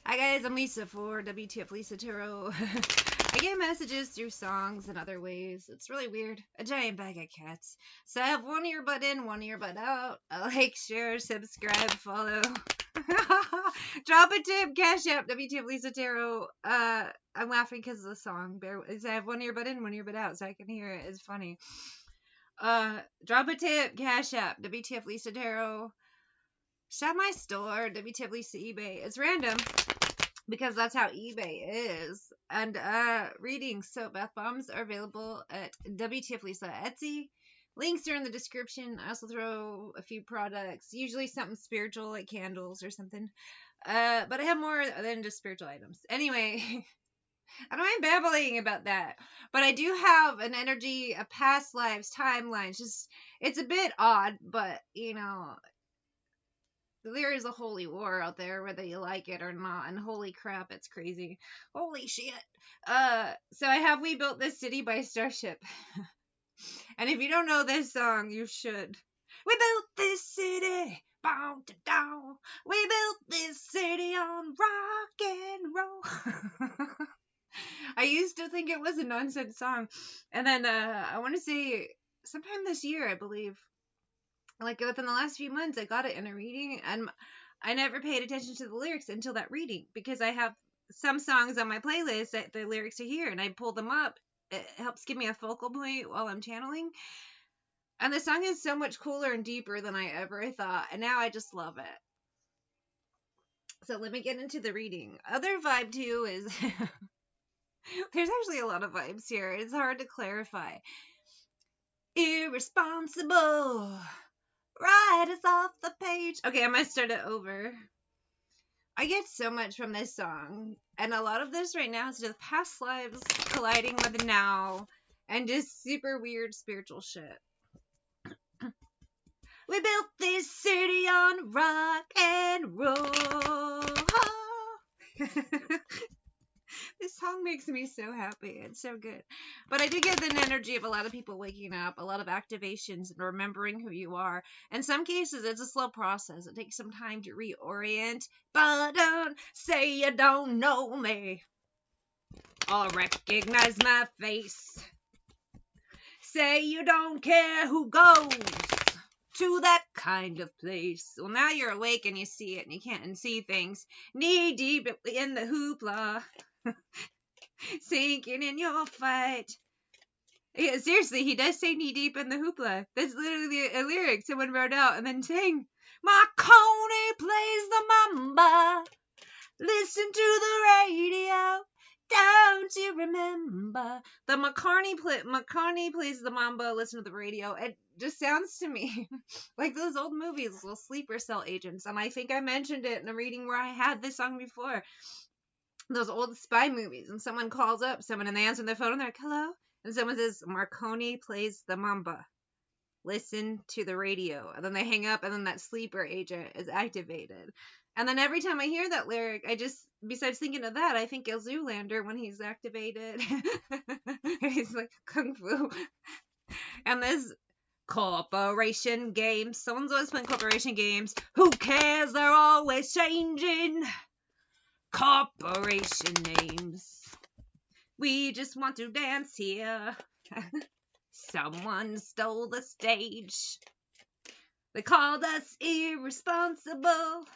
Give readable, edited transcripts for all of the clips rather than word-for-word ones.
Hi guys, I'm Lisa for wtfLisa Tarot. I get messages through songs and other ways. It's really weird. A giant bag of cats. So I have one earbud in, one earbud out. Like, share, subscribe, follow. Drop a tip, cash app, wtfLisa Tarot. I'm laughing because of the song. I have one earbud in, one earbud out, so I can hear it. It's funny. Drop a tip, cash app, wtfLisa Tarot. Shop my store, wtfLisa eBay. It's random because that's how eBay is. And readings, so bath bombs are available at wtfLisa Etsy. Links are in the description. I also throw a few products, usually something spiritual like candles or something. But I have more than just spiritual items. Anyway, I don't mind babbling about that. But I do have an energy, a past lives, timelines. Just, it's a bit odd, but you know, there is a holy war out there, whether you like it or not, and holy crap, it's crazy. Holy shit. So I have We Built This City by Starship. And if you don't know this song, you should. We built this city, bow to down. We built this city on rock and roll. I used to think it was a nonsense song. And then, I want to say, sometime this year, I believe, like within the last few months, I got it in a reading, and I never paid attention to the lyrics until that reading, because I have some songs on my playlist that the lyrics are here, and I pull them up. It helps give me a focal point while I'm channeling, and the song is so much cooler and deeper than I ever thought, and now I just love it. So let me get into the reading. Other vibe too is there's actually a lot of vibes here. It's hard to clarify. Irresponsible. Right, it's off the page. Okay, I might start it over. I get so much from this song, and a lot of this right now is just past lives colliding with now, and just super weird spiritual shit. We built this city on rock and roll. This song makes me so happy. It's so good. But I do get the energy of a lot of people waking up, a lot of activations, and remembering who you are. In some cases, it's a slow process. It takes some time to reorient. But don't say you don't know me, or recognize my face. Say you don't care who goes to that kind of place. Well, now you're awake and you see it, and you can't see things. Knee deep in the hoopla. Sinking in your fight. Yeah, seriously, he does say knee deep in the hoopla. That's literally a lyric someone wrote out and then sang. Marconi plays the mamba. Listen to the radio. Don't you remember? The Marconi plays the mamba. Listen to the radio. It just sounds to me like those old movies, little sleeper cell agents. And I think I mentioned it in a reading where I had this song before. Those old spy movies, and someone calls up someone and they answer their phone and they're like, hello? And someone says, Marconi plays the mamba. Listen to the radio. And then they hang up, and then that sleeper agent is activated. And then every time I hear that lyric, I just, besides thinking of that, I think of Zoolander when he's activated. He's like, Kung Fu. And this corporation games. Someone's always playing corporation games. Who cares? They're always changing. Corporation names. We just want to dance here. Someone stole the stage. They called us irresponsible.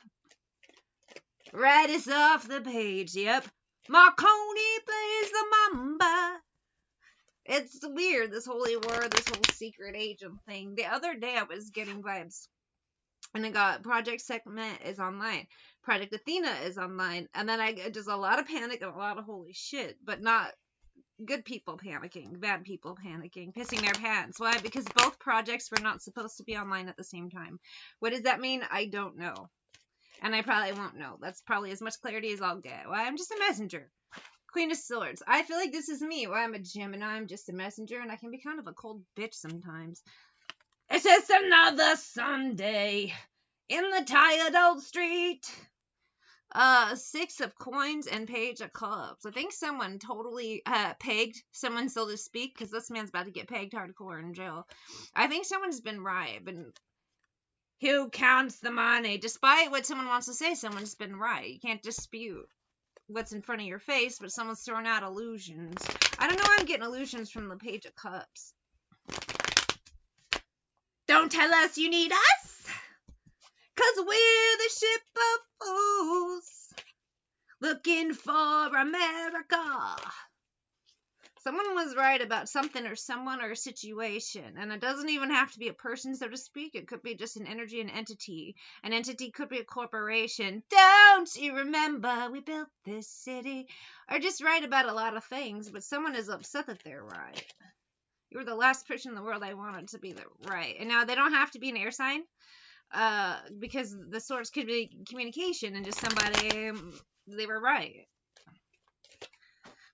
Right us off the page. Yep. Marconi plays the mamba. It's weird, this holy war, this whole secret agent thing. The other day I was getting vibes. And I got Project Segment is online. Project Athena is online. And then I just a lot of panic and a lot of holy shit. But not good people panicking. Bad people panicking. Pissing their pants. Why? Because both projects were not supposed to be online at the same time. What does that mean? I don't know. And I probably won't know. That's probably as much clarity as I'll get. Why? I'm just a messenger. Queen of Swords. I feel like this is me. Why? I'm a Gemini. I'm just a messenger. And I can be kind of a cold bitch sometimes. It's just another Sunday in the tired old street. 6 of coins and Page of Clubs. I think someone totally pegged someone, so to speak, because this man's about to get pegged hardcore in jail. I think someone's been right. Who counts the money? Despite what someone wants to say, someone's been right. You can't dispute. what's in front of your face, but someone's throwing out illusions. I don't know why I'm getting illusions from the Page of Cups. Don't tell us you need us, 'cause we're the ship of fools looking for America. Someone was right about something or someone or a situation, and it doesn't even have to be a person, so to speak. It could be just an energy, an entity. An entity could be a corporation. Don't you remember we built this city? Or just right about a lot of things, but someone is upset that they're right. You were the last person in the world I wanted to be right. And now they don't have to be an air sign, because the source could be communication and just somebody, they were right.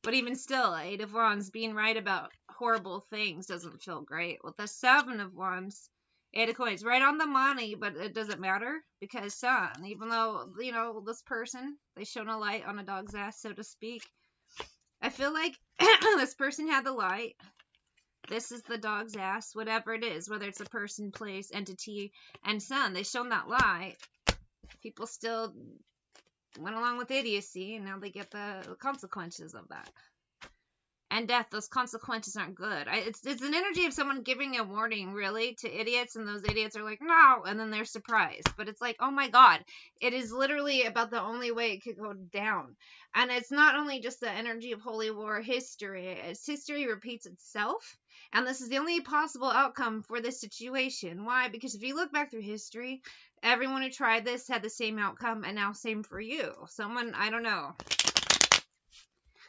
But even still, 8 of Wands, being right about horrible things doesn't feel great. With the 7 of Wands, 8 of Coins, right on the money, but it doesn't matter because Sun, even though, you know, this person, they shone a light on a dog's ass, so to speak. I feel like this person had the light. This is the dog's ass, whatever it is, whether it's a person, place, entity, and Sun. They shone that light. People still went along with idiocy, and now they get the consequences of that. And death, those consequences aren't good. It's an energy of someone giving a warning, really, to idiots, and those idiots are like, no, and then they're surprised. But it's like, oh my god, it is literally about the only way it could go down. And it's not only just the energy of Holy War history, it's history repeats itself, and this is the only possible outcome for this situation. Why? Because if you look back through history, everyone who tried this had the same outcome, and now same for you. Someone, I don't know.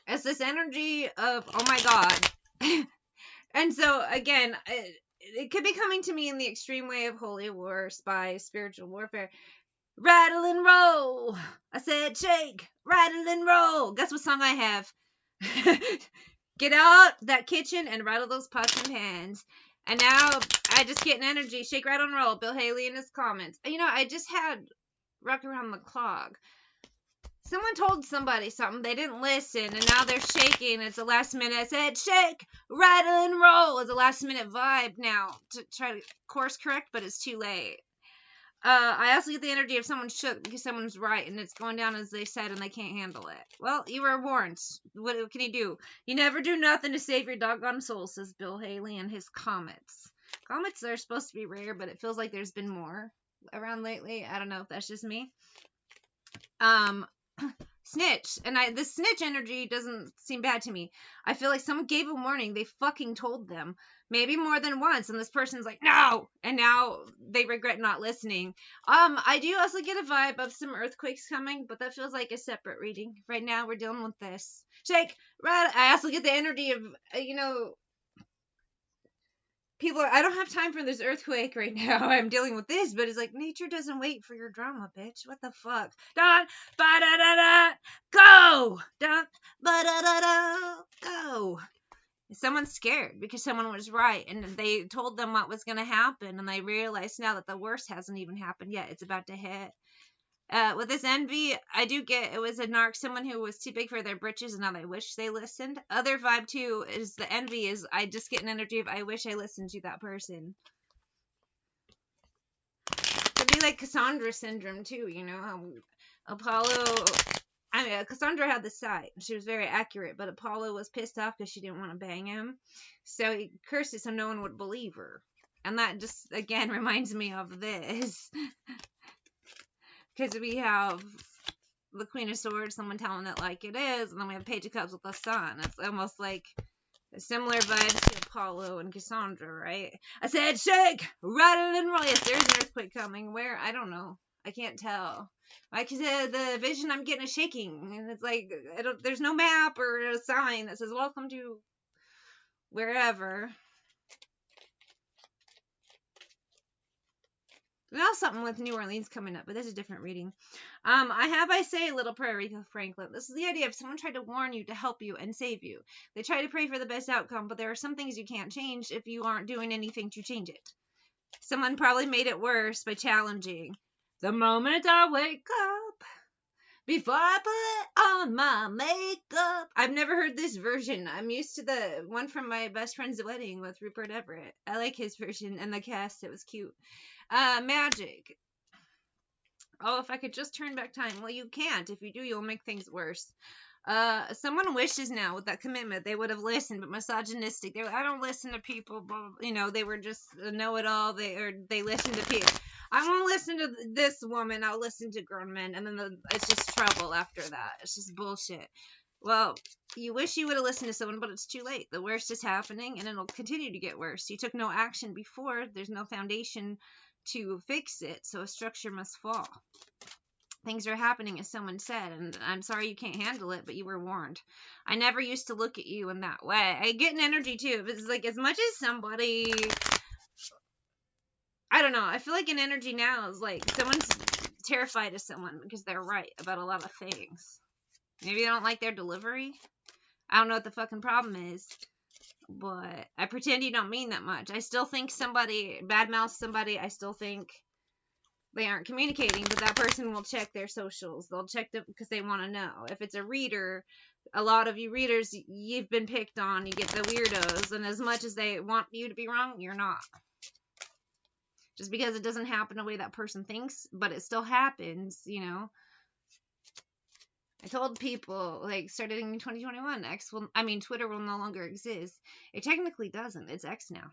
It's this energy of, oh my god. And so, again, it could be coming to me in the extreme way of holy war, spy, spiritual warfare. Rattle and roll. I said shake, rattle and roll. Guess what song I have? Get out that kitchen and rattle those pots and pans. And now I just get an energy. Shake, rattle, and roll. Bill Haley in his comments. You know, I just had Rock Around the Clock. Someone told somebody something. They didn't listen. And now they're shaking. It's the last minute. I said shake, rattle, and roll. It's a last minute vibe now to try to course correct, but it's too late. I also get the energy of someone shook because someone's right and it's going down as they said and they can't handle it. Well, you were warned. What can you do? You never do nothing to save your doggone soul, says Bill Haley in his comments. Comments are supposed to be rare, but it feels like there's been more around lately. I don't know if that's just me. Snitch. And this snitch energy doesn't seem bad to me. I feel like someone gave a warning. They fucking told them. Maybe more than once. And this person's like, no! And now they regret not listening. I do also get a vibe of some earthquakes coming, but that feels like a separate reading. Right now, we're dealing with this. Shake, rattle. I also get the energy of, people are, I don't have time for this earthquake right now. I'm dealing with this, but it's like, nature doesn't wait for your drama, bitch. What the fuck? Dun, ba-da-da-da, go! Dun, ba-da-da-da, go! Someone's scared because someone was right, and they told them what was going to happen, and they realized now that the worst hasn't even happened yet. It's about to hit. With this envy, I do get it was a narc, someone who was too big for their britches, and now they wish they listened. Other vibe too is the envy is I just get an energy of I wish I listened to that person. It'd be like Cassandra syndrome too, Apollo. Cassandra had the sight. She was very accurate, but Apollo was pissed off because she didn't want to bang him, so he cursed it so no one would believe her. And that just again reminds me of this. Because we have the Queen of Swords, someone telling it like it is, and then we have Page of Cups with the Sun. It's almost like a similar vibes to Apollo and Cassandra, right? I said shake, rattle, and roll. Yes, there's an earthquake coming. Where? I don't know. I can't tell. Like the vision I'm getting is shaking, and it's like there's no map or a sign that says welcome to wherever. Now something with New Orleans coming up, but this is a different reading. I say a little prayer, Aretha Franklin. This is the idea of someone tried to warn you to help you and save you. They try to pray for the best outcome, but there are some things you can't change if you aren't doing anything to change it. Someone probably made it worse by challenging. The moment I wake up, before I put on my makeup. I've never heard this version. I'm used to the one from my best friend's wedding with Rupert Everett. I like his version and the cast. It was cute. Magic. Oh, if I could just turn back time. Well, you can't. If you do, you'll make things worse. Someone wishes now with that commitment they would have listened, but misogynistic. I don't listen to people. You know, they were just a know-it-all. They listen to people. I won't listen to this woman. I'll listen to grown men, and then it's just trouble after that. It's just bullshit. Well, you wish you would have listened to someone, but it's too late. The worst is happening, and it'll continue to get worse. You took no action before. There's no foundation to fix it, so a structure must fall. Things are happening, as someone said, and I'm sorry you can't handle it, but you were warned. I never used to look at you in that way. I get an energy, too. It's like, as much as somebody... I don't know. I feel like an energy now is like someone's terrified of someone because they're right about a lot of things. Maybe they don't like their delivery. I don't know what the fucking problem is. But I pretend you don't mean that much. I still think somebody badmouths somebody. I still think they aren't communicating, but that person will check their socials. They'll check them because they want to know. If it's a reader, a lot of you readers, you've been picked on. You get the weirdos, and as much as they want you to be wrong, you're not. Just because it doesn't happen the way that person thinks, but it still happens, you know. I told people, like, starting in 2021, Twitter will no longer exist. It technically doesn't. It's X now.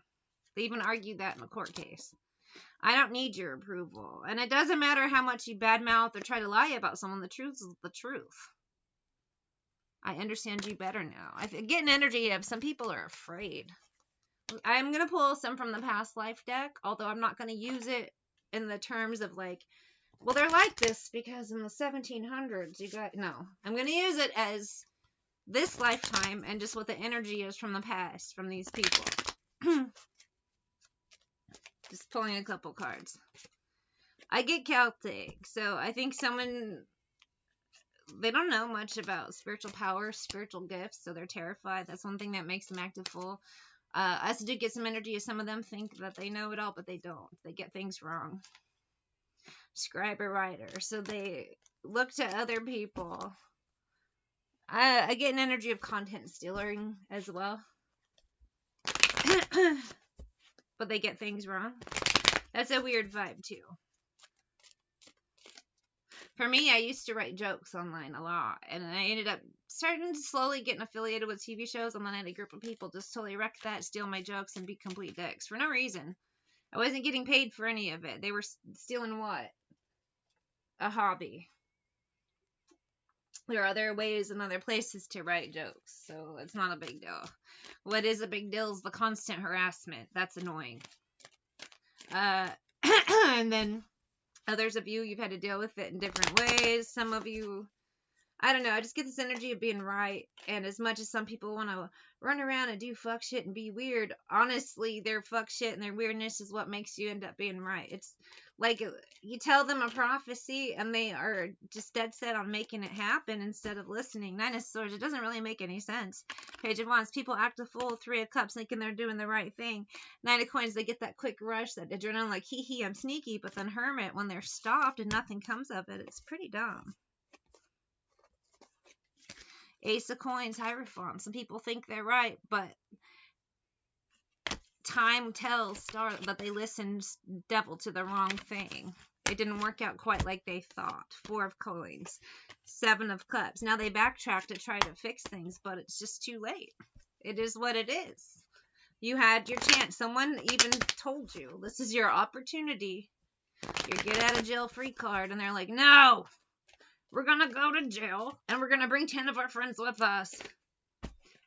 They even argued that in a court case. I don't need your approval. And it doesn't matter how much you badmouth or try to lie about someone. The truth is the truth. I understand you better now. I get an energy of some people are afraid. I'm going to pull some from the past life deck, although I'm not going to use it in the terms of like, well, they're like this because in the 1700s, you got, no. I'm going to use it as this lifetime and just what the energy is from the past, from these people. Just pulling a couple cards. I get Celtic, so I think someone, they don't know much about spiritual power, spiritual gifts, so they're terrified. That's one thing that makes them active full. I also did get some energy. Some of them think that they know it all, but they don't. They get things wrong. Scriber writer. So they look to other people. I get an energy of content stealing as well. But they get things wrong. That's a weird vibe too. For me, I used to write jokes online a lot, and I ended up starting to slowly getting affiliated with TV shows, and then I had a group of people just totally wreck that, steal my jokes, and be complete dicks for no reason. I wasn't getting paid for any of it. They were stealing what? A hobby. There are other ways and other places to write jokes, so it's not a big deal. What is a big deal is the constant harassment. That's annoying. And then others of you, you've had to deal with it in different ways. Some of you, I don't know, I just get this energy of being right. And as much as some people want to run around and do fuck shit and be weird, honestly, their fuck shit and their weirdness is what makes you end up being right. It's like you tell them a prophecy and they are just dead set on making it happen instead of listening. Nine of Swords, it doesn't really make any sense. Page of Wands, people act a fool. Three of Cups, thinking they're doing the right thing. Nine of Coins, they get that quick rush, that adrenaline, like hee hee, I'm sneaky. But then Hermit, when they're stopped and nothing comes of it, it's pretty dumb. Ace of Coins, Hierophant. Some people think they're right, but time tells that they listened devil to the wrong thing. It didn't work out quite like they thought. Four of Coins. Seven of Cups. Now they backtrack to try to fix things, but it's just too late. It is what it is. You had your chance. Someone even told you, this is your opportunity. Your get out of jail free card. And they're like, no! We're gonna go to jail, and we're gonna bring 10 of our friends with us.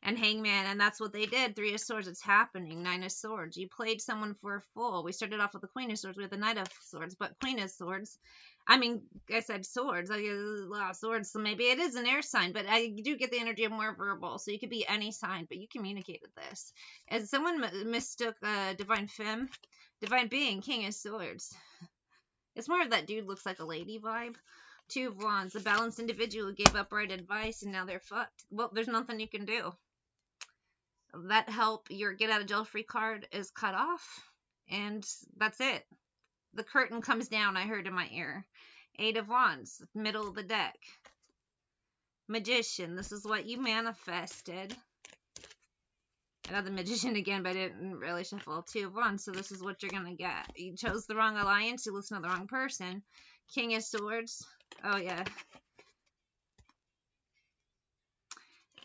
And Hangman, and that's what they did. Three of Swords, it's happening. Nine of Swords, you played someone for a fool. We started off with the Queen of Swords, we had the Knight of Swords, but Queen of Swords, I said swords, I get a lot of swords, so maybe it is an air sign, but I do get the energy of more verbal, so you could be any sign, but you communicated this. As someone mistook Divine Femme, Divine Being, King of Swords. It's more of that dude looks like a lady vibe. Two of Wands, a balanced individual gave up right advice, and now they're fucked. Well, there's nothing you can do. That help, your get out of jail free card is cut off, and that's it. The curtain comes down, I heard in my ear. Eight of Wands, middle of the deck. Magician, this is what you manifested. I got the Magician again, but I didn't really shuffle. Two of Wands, so this is what you're gonna get. You chose the wrong alliance, you listened to the wrong person. King of Swords. Oh, yeah.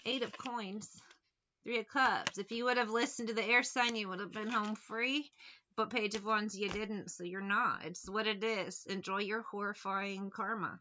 8 of Coins. 3 of Cups. If you would have listened to the air sign, you would have been home free. But Page of Wands, you didn't, so you're not. It's what it is. Enjoy your horrifying karma.